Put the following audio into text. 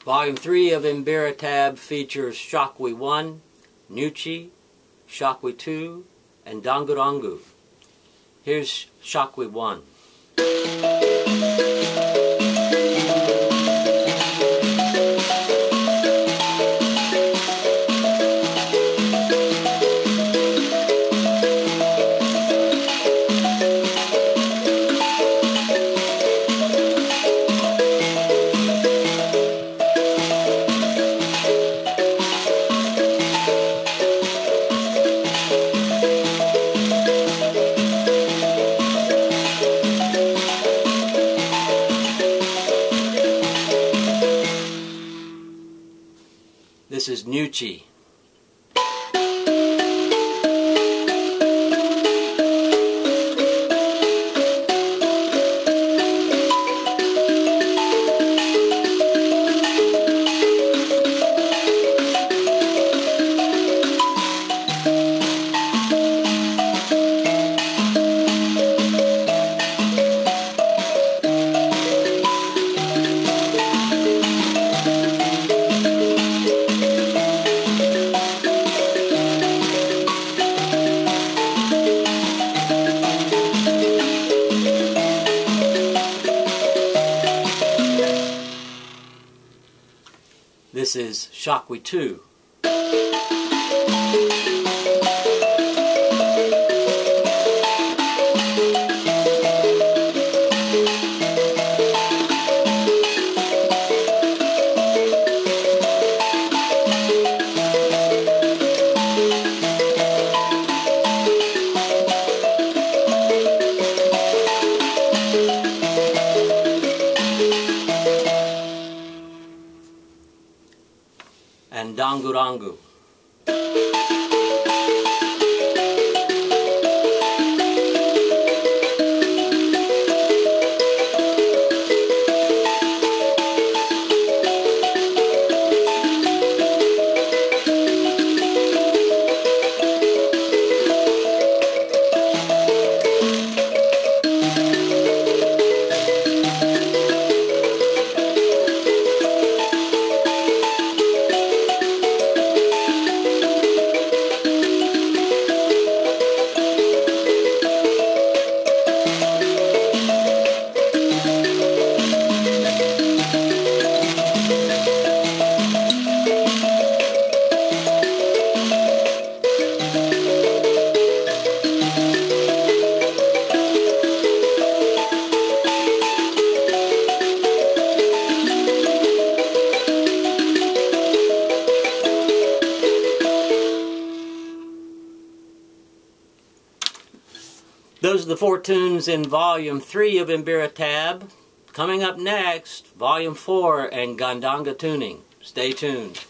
Volume 3 of MbiraTab features Shakwi 1, Nuchi, Shakwi 2, and Dangurangu. Here's Shakwi 1. This is Nuchi. This is Shakwi 2. And Dangurangu. Those are the 4 tunes in Volume 3 of MbiraTab. Coming up next, Volume 4 and Gandanga tuning. Stay tuned.